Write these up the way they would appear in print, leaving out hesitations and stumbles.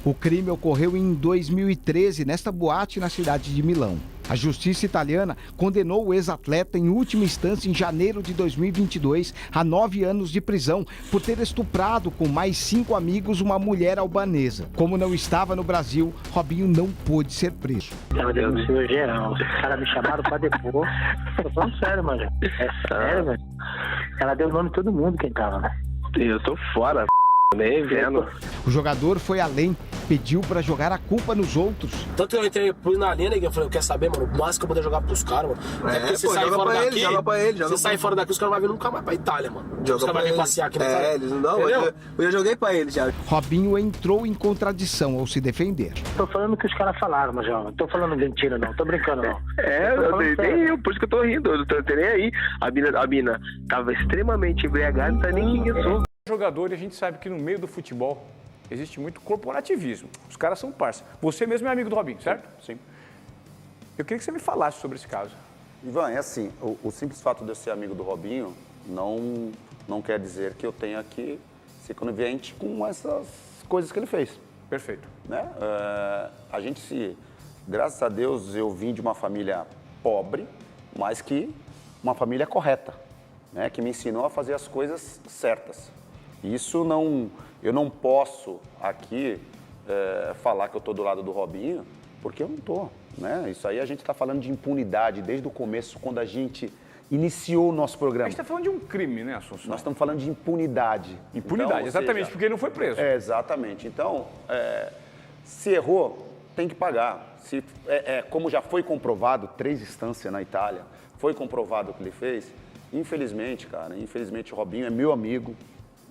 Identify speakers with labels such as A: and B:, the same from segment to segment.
A: O crime ocorreu em 2013, nesta boate na cidade de Milão. A justiça italiana condenou o ex-atleta em última instância em janeiro de 2022 a 9 anos de prisão por ter estuprado com mais 5 amigos uma mulher albanesa. Como não estava no Brasil, Robinho não pôde ser preso.
B: Ela denunciou geral. Os caras me chamaram pra depor. Tô falando sério, mano. É sério, velho. Ela deu o nome de todo mundo quem tava, né?
C: Eu tô fora, nem vendo.
A: O jogador foi além, pediu pra jogar a culpa nos outros.
D: Tanto que eu entrei na linha, né, que eu falei, quer saber, mano, o máximo que eu poder jogar pros caras, mano. Até porque você sai fora daqui, você sai fora daqui, os caras não vão vir nunca mais pra Itália, mano. Os caras vão vir passear aqui na Itália.
C: Eles não dão, eu joguei pra eles já.
A: Robinho entrou em contradição ao se defender.
B: Tô falando o que os caras falaram, mas já não tô falando mentira, não. Tô brincando, não.
C: Nem eu, por isso que eu tô rindo, eu não tô nem aí. A mina tava extremamente embriagada, não tá nem quem eu sou.
E: Jogador, e a gente sabe que no meio do futebol existe muito corporativismo. Os caras são parça. Você mesmo é amigo do Robinho, certo? Sim. Eu queria que você me falasse sobre esse caso.
F: Ivan, é assim, o simples fato de eu ser amigo do Robinho não quer dizer que eu tenha que ser conivente com essas coisas que ele fez.
E: Perfeito.
F: Né? Graças a Deus, eu vim de uma família pobre, mas que uma família correta, né? Que me ensinou a fazer as coisas certas. Eu não posso aqui falar que eu estou do lado do Robinho, porque eu não estou, né? Isso aí a gente está falando de impunidade desde o começo, quando a gente iniciou o nosso programa.
E: A gente está falando de um crime, né, Assunção?
F: Nós estamos falando de impunidade.
E: Impunidade, então, exatamente, porque ele não foi preso.
F: Exatamente. Então, se errou, tem que pagar. Como já foi comprovado, 3 instâncias na Itália, foi comprovado o que ele fez, infelizmente, o Robinho é meu amigo,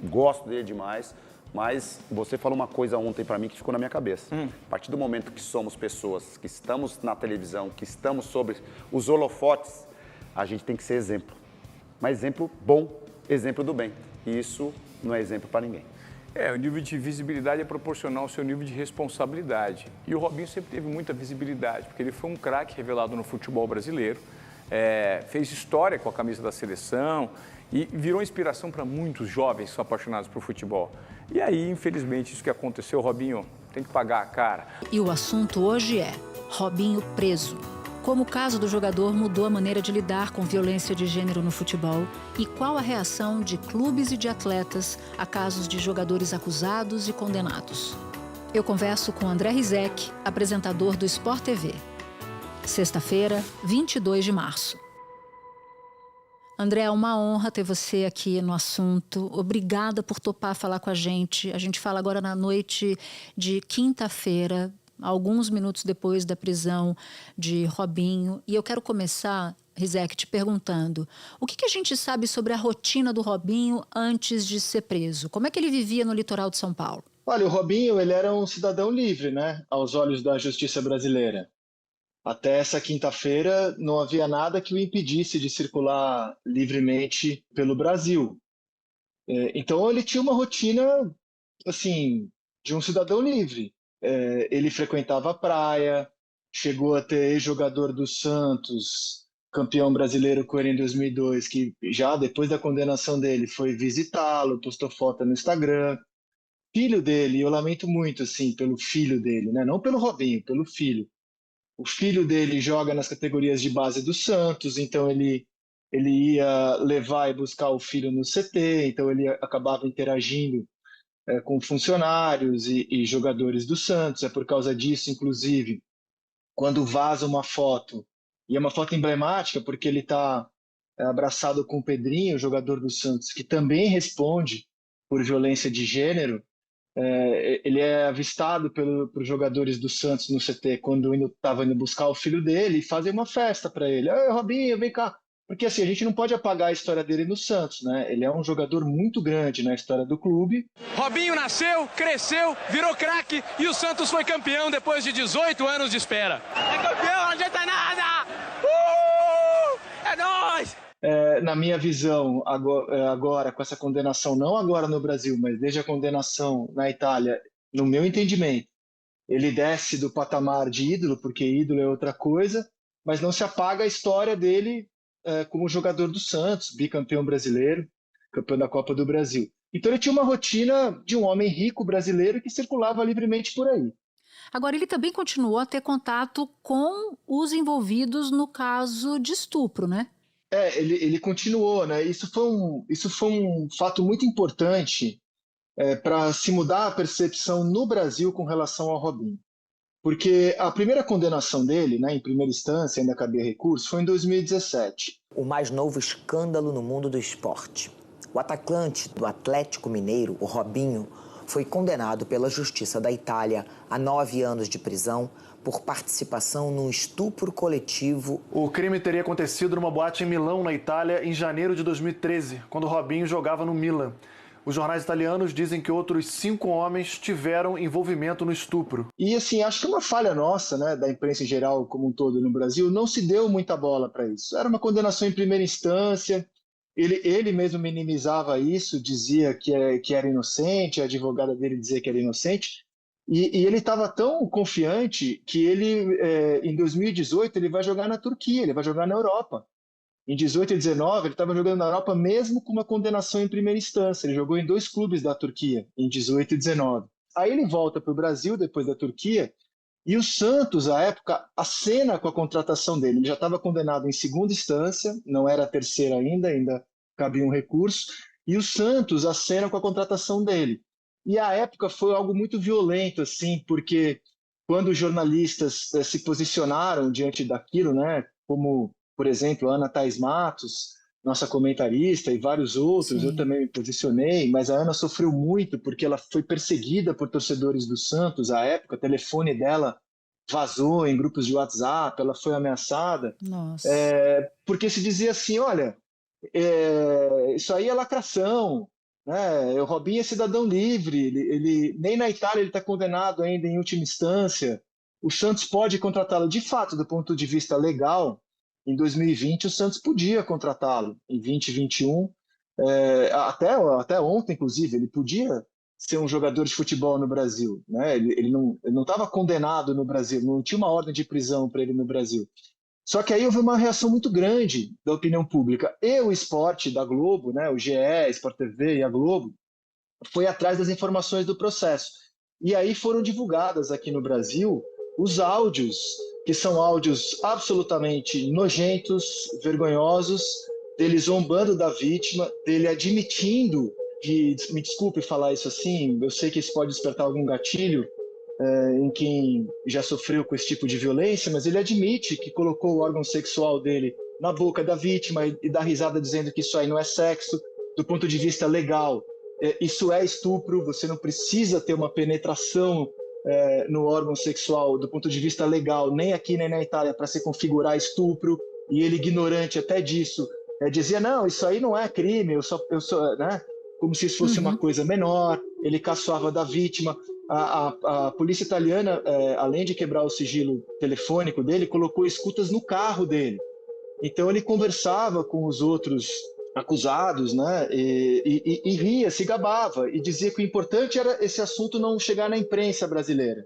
F: gosto dele demais, mas você falou uma coisa ontem pra mim que ficou na minha cabeça. A partir do momento que somos pessoas, que estamos na televisão, que estamos sobre os holofotes, a gente tem que ser exemplo. Mas exemplo bom, exemplo do bem. E isso não é exemplo para ninguém.
E: O nível de visibilidade é proporcional ao seu nível de responsabilidade. E o Robinho sempre teve muita visibilidade, porque ele foi um craque revelado no futebol brasileiro, fez história com a camisa da seleção e virou inspiração para muitos jovens que são apaixonados por futebol. E aí, infelizmente, isso que aconteceu, Robinho, tem que pagar a cara.
G: E o assunto hoje é Robinho preso. Como o caso do jogador mudou a maneira de lidar com violência de gênero no futebol e qual a reação de clubes e de atletas a casos de jogadores acusados e condenados. Eu converso com André Rizek, apresentador do Sport TV. Sexta-feira, 22 de março. André, é uma honra ter você aqui no assunto. Obrigada por topar falar com a gente. A gente fala agora na noite de quinta-feira, alguns minutos depois da prisão de Robinho. E eu quero começar, Rizek, te perguntando, o que a gente sabe sobre a rotina do Robinho antes de ser preso? Como é que ele vivia no litoral de São Paulo?
H: Olha, o Robinho, ele era um cidadão livre, né? Aos olhos da justiça brasileira. Até essa quinta-feira não havia nada que o impedisse de circular livremente pelo Brasil. Então ele tinha uma rotina, assim, de um cidadão livre. Ele frequentava a praia, chegou a ter ex-jogador do Santos, campeão brasileiro com ele em 2002, que já depois da condenação dele foi visitá-lo, postou foto no Instagram. Filho dele, eu lamento muito assim pelo filho dele, né? Não pelo Robinho, pelo filho. O filho dele joga nas categorias de base do Santos, então ele ia levar e buscar o filho no CT, então ele acabava interagindo com funcionários e jogadores do Santos. É por causa disso, inclusive, quando vaza uma foto, e é uma foto emblemática porque ele está abraçado com o Pedrinho, jogador do Santos, que também responde por violência de gênero. Ele é avistado pelos jogadores do Santos no CT quando estava indo buscar o filho dele e fazem uma festa para ele. Robinho, vem cá. Porque assim, a gente não pode apagar a história dele no Santos, né? Ele é um jogador muito grande na história do clube.
I: Robinho nasceu, cresceu, virou craque e o Santos foi campeão depois de 18 anos de espera. É campeão, não adianta nada! É nóis!
H: Na minha visão, agora com essa condenação, não agora no Brasil, mas desde a condenação na Itália, no meu entendimento, ele desce do patamar de ídolo, porque ídolo é outra coisa, mas não se apaga a história dele como jogador do Santos, bicampeão brasileiro, campeão da Copa do Brasil. Então ele tinha uma rotina de um homem rico brasileiro que circulava livremente por aí.
G: Agora, ele também continuou a ter contato com os envolvidos no caso de estupro, né?
H: Ele continuou, né? Isso foi um fato muito importante para se mudar a percepção no Brasil com relação ao Robinho. Porque a primeira condenação dele, né, em primeira instância, ainda cabia recurso, foi em 2017.
J: O mais novo escândalo no mundo do esporte. O atacante do Atlético Mineiro, o Robinho, foi condenado pela Justiça da Itália a 9 anos de prisão por participação num estupro coletivo.
K: O crime teria acontecido numa boate em Milão, na Itália, em janeiro de 2013, quando o Robinho jogava no Milan. Os jornais italianos dizem que outros 5 homens tiveram envolvimento no estupro.
H: E assim, acho que uma falha nossa, né, da imprensa em geral como um todo no Brasil, não se deu muita bola para isso. Era uma condenação em primeira instância, ele mesmo minimizava isso, dizia que era inocente, a advogada dele dizia que era inocente, e ele estava tão confiante que ele, em 2018, ele vai jogar na Turquia, ele vai jogar na Europa. Em 18 e 19, ele estava jogando na Europa mesmo com uma condenação em primeira instância. Ele jogou em 2 clubes da Turquia, em 18 e 19. Aí ele volta para o Brasil, depois da Turquia, e o Santos, à época, acena com a contratação dele. Ele já estava condenado em segunda instância, não era a terceira ainda cabia um recurso, e o Santos acena com a contratação dele. E à época foi algo muito violento, assim, porque quando os jornalistas se posicionaram diante daquilo, né, como... Por exemplo, Ana Thaís Matos, nossa comentarista, e vários outros. Sim. Eu também me posicionei, mas a Ana sofreu muito porque ela foi perseguida por torcedores do Santos à época. O telefone dela vazou em grupos de WhatsApp, ela foi ameaçada.
G: Nossa.
H: Porque se dizia assim, olha, isso aí é lacração, né? O Robinho é cidadão livre, ele nem na Itália ele está condenado ainda em última instância. O Santos pode contratá-lo. De fato, do ponto de vista legal, em 2020, o Santos podia contratá-lo. Em 2021, até ontem, inclusive, ele podia ser um jogador de futebol no Brasil, né? Ele não estava condenado no Brasil, não tinha uma ordem de prisão para ele no Brasil. Só que aí houve uma reação muito grande da opinião pública. E o esporte da Globo, né? O GE, Sport TV e a Globo, foi atrás das informações do processo. E aí foram divulgadas aqui no Brasil os áudios, que são áudios absolutamente nojentos, vergonhosos, dele zombando da vítima, dele admitindo, me desculpe falar isso assim, eu sei que isso pode despertar algum gatilho em quem já sofreu com esse tipo de violência, mas ele admite que colocou o órgão sexual dele na boca da vítima e dá risada dizendo que isso aí não é sexo. Do ponto de vista legal, isso é estupro, você não precisa ter uma penetração no órgão sexual do ponto de vista legal, nem aqui nem na Itália, para se configurar estupro, e ele, ignorante até disso, dizia, não, isso aí não é crime, eu só né? Como se isso fosse uma coisa menor. Ele caçoava da vítima. A polícia italiana, além de quebrar o sigilo telefônico dele, colocou escutas no carro dele. Então ele conversava com os outros acusados, né? E ria, se gabava, e dizia que o importante era esse assunto não chegar na imprensa brasileira.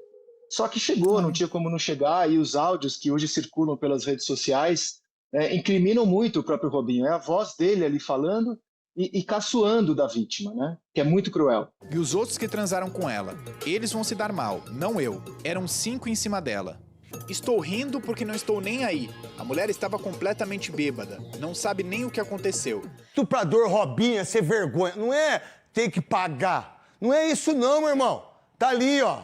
H: Só que chegou, não tinha como não chegar, e os áudios que hoje circulam pelas redes sociais incriminam muito o próprio Robinho. É a voz dele ali falando e caçoando da vítima, né? Que é muito cruel.
L: E os outros que transaram com ela? Eles vão se dar mal, não eu. Eram 5 em cima dela. Estou rindo porque não estou nem aí. A mulher estava completamente bêbada. Não sabe nem o que aconteceu.
M: Estuprador Robinho é ser vergonha. Não é ter que pagar. Não é isso não, meu irmão. Tá ali, ó.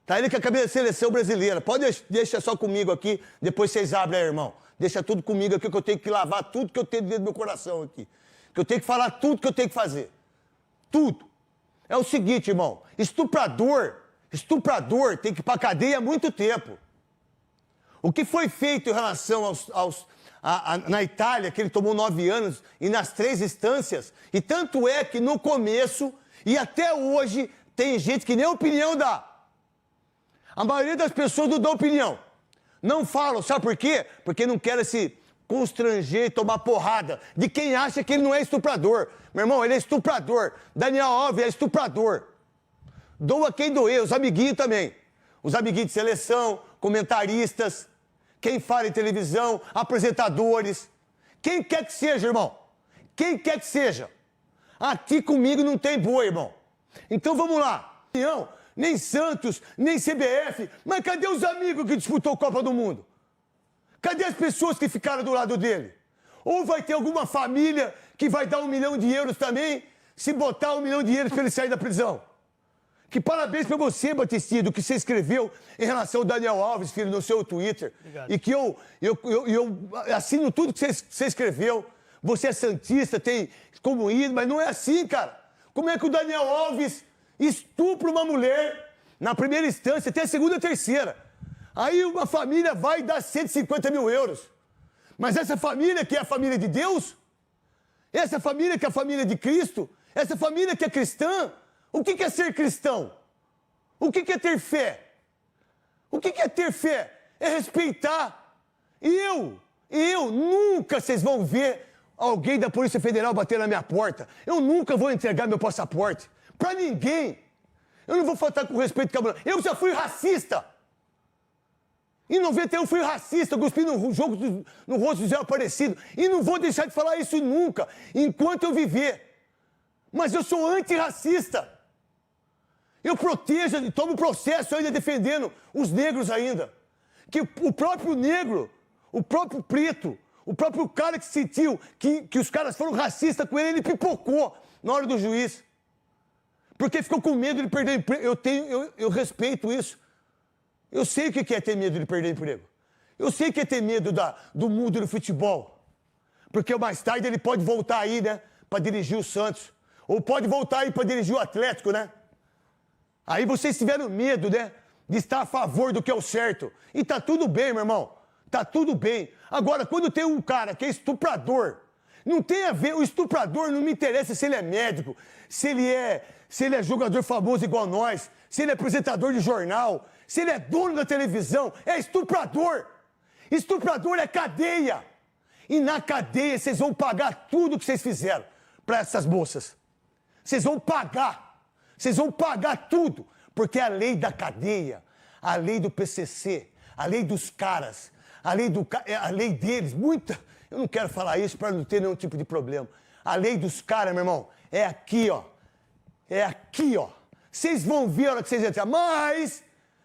M: Tá ali com a camisa da seleção brasileira. Pode deixar só comigo aqui. Depois vocês abrem aí, irmão. Deixa tudo comigo aqui que eu tenho que lavar tudo que eu tenho dentro do meu coração aqui. Que eu tenho que falar tudo que eu tenho que fazer. Tudo. É o seguinte, irmão. Estuprador tem que ir pra cadeia há muito tempo. O que foi feito em relação na Itália, que ele tomou 9 anos, e nas 3 instâncias, e tanto é que no começo, e até hoje, tem gente que nem opinião dá. A maioria das pessoas não dá opinião. Não falam, sabe por quê? Porque não querem se constranger e tomar porrada de quem acha que ele não é estuprador. Meu irmão, ele é estuprador. Daniel Alves é estuprador. Doa quem doer, os amiguinhos também. Os amiguinhos de seleção, comentaristas, quem fala em televisão, apresentadores. Quem quer que seja, irmão. Quem quer que seja. Aqui comigo não tem boi, irmão. Então vamos lá. Nem Santos, nem CBF. Mas cadê os amigos que disputou a Copa do Mundo? Cadê as pessoas que ficaram do lado dele? Ou vai ter alguma família que vai dar €1 milhão também, se botar €1 milhão para ele sair da prisão? Que parabéns pra você, Batistinha, do que você escreveu em relação ao Daniel Alves, filho, no seu Twitter. Obrigado. E que eu assino tudo que você escreveu. Você é santista, tem como ídolo, mas não é assim, cara. Como é que o Daniel Alves estupra uma mulher na primeira instância, até a segunda e terceira? Aí uma família vai dar €150 mil. Mas essa família que é a família de Deus? Essa família que é a família de Cristo? Essa família que é cristã? O que é ser cristão? O que é ter fé? O que é ter fé? É respeitar. Eu nunca vocês vão ver alguém da Polícia Federal bater na minha porta. Eu nunca vou entregar meu passaporte pra ninguém. Eu não vou faltar com respeito com a mulher. Eu já fui racista. Em 91 fui racista, cuspi no rosto do Zé Aparecido. E não vou deixar de falar isso nunca, enquanto eu viver. Mas eu sou antirracista. Eu protejo e tomo processo ainda defendendo os negros ainda. Que o próprio negro, o próprio preto, o próprio cara que sentiu que os caras foram racistas com ele, ele pipocou na hora do juiz. Porque ficou com medo de perder emprego. Eu respeito isso. Eu sei o que é ter medo de perder emprego. Eu sei o que é ter medo do mundo do futebol. Porque mais tarde ele pode voltar aí, né? Pra dirigir o Santos. Ou pode voltar aí pra dirigir o Atlético, né? Aí vocês tiveram medo, né? De estar a favor do que é o certo. E tá tudo bem, meu irmão. Tá tudo bem. Agora, quando tem um cara que é estuprador, não tem a ver, o estuprador não me interessa se ele é médico, se ele é jogador famoso igual nós, se ele é apresentador de jornal, se ele é dono da televisão, é estuprador. Estuprador é cadeia. E na cadeia vocês vão pagar tudo que vocês fizeram para essas moças. Vocês vão pagar. Vocês vão pagar tudo. Porque a lei da cadeia, a lei do PCC, a lei dos caras, a lei deles, eu não quero falar isso para não ter nenhum tipo de problema. A lei dos caras, meu irmão, é aqui, ó. É aqui, ó. Vocês vão ver a hora que vocês entram.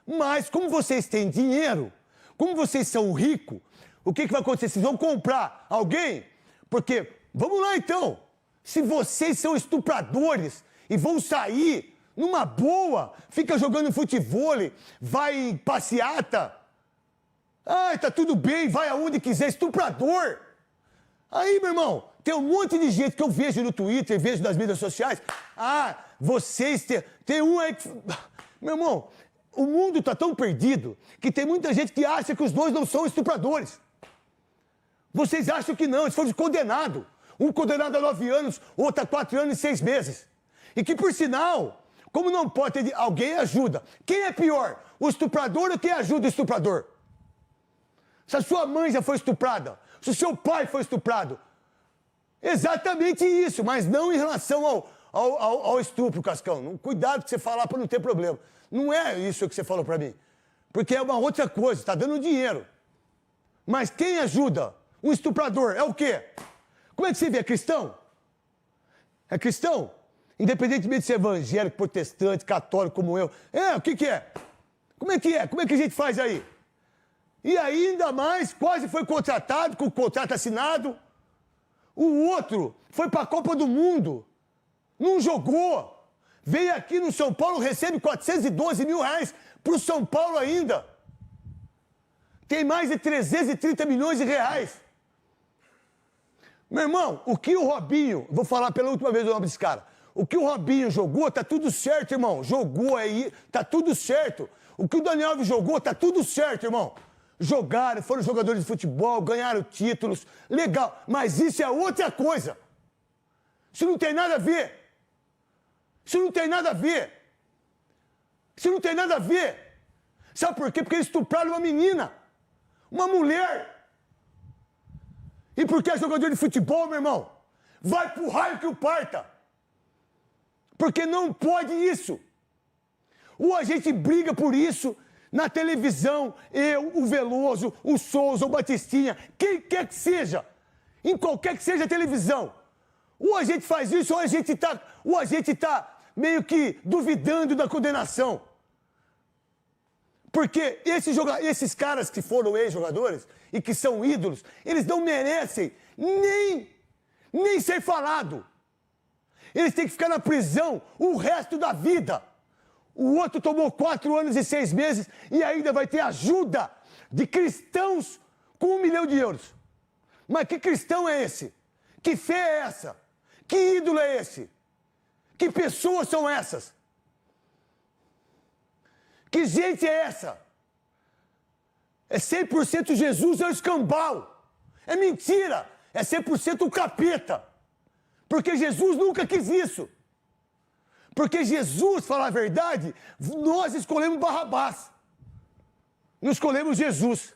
M: Mas, como vocês têm dinheiro, como vocês são ricos, o que vai acontecer? Vocês vão comprar alguém? Porque, vamos lá então, se vocês são estupradores e vão sair numa boa, fica jogando futebol, vai em passeata, tá tudo bem, vai aonde quiser, estuprador. Aí, meu irmão, tem um monte de gente que eu vejo no Twitter, vejo nas mídias sociais, vocês tem um aí que... Meu irmão, o mundo tá tão perdido que tem muita gente que acha que os dois não são estupradores. Vocês acham que não, eles foram condenados. Um condenado a 9 anos, outro a 4 anos e 6 meses. E que, por sinal, como não pode ter... Alguém ajuda. Quem é pior, o estuprador ou quem ajuda o estuprador? Se a sua mãe já foi estuprada, se o seu pai foi estuprado. Exatamente isso, mas não em relação ao estupro, Cascão. Cuidado que você falar para não ter problema. Não é isso que você falou para mim. Porque é uma outra coisa, está dando dinheiro. Mas quem ajuda um estuprador é o quê? Como é que você vê? É cristão? É cristão? Independentemente de ser evangélico, protestante, católico como eu. O que é? Como é que é? Como é que a gente faz aí? E ainda mais, quase foi contratado, com o contrato assinado. O outro foi para a Copa do Mundo. Não jogou. Veio aqui no São Paulo, recebe R$412 mil para o São Paulo ainda. Tem mais de 330 milhões de reais. Meu irmão, o que o Robinho... Vou falar pela última vez o nome desse cara. O que o Robinho jogou, tá tudo certo, irmão. Jogou aí, tá tudo certo. O que o Daniel Alves jogou, tá tudo certo, irmão. Jogaram, foram jogadores de futebol, ganharam títulos. Legal, mas isso é outra coisa. Isso não tem nada a ver. Isso não tem nada a ver. Isso não tem nada a ver. Sabe por quê? Porque eles estupraram uma menina. Uma mulher. E porque é jogador de futebol, meu irmão, vai pro raio que o parta. Porque não pode isso. Ou a gente briga por isso na televisão, eu, o Veloso, o Souza, o Batistinha, quem quer que seja, em qualquer que seja a televisão. Ou a gente faz isso, ou a gente tá meio que duvidando da condenação. Porque esses caras que foram ex-jogadores e que são ídolos, eles não merecem nem ser falado. Eles têm que ficar na prisão o resto da vida. O outro tomou 4 anos e 6 meses e ainda vai ter ajuda de cristãos com 1 milhão de euros. Mas que cristão é esse? Que fé é essa? Que ídolo é esse? Que pessoas são essas? Que gente é essa? É 100% Jesus, é o escambau. É mentira. É 100% o capeta. Porque Jesus nunca quis isso. Porque Jesus, falar a verdade, nós escolhemos Barrabás. Não escolhemos Jesus.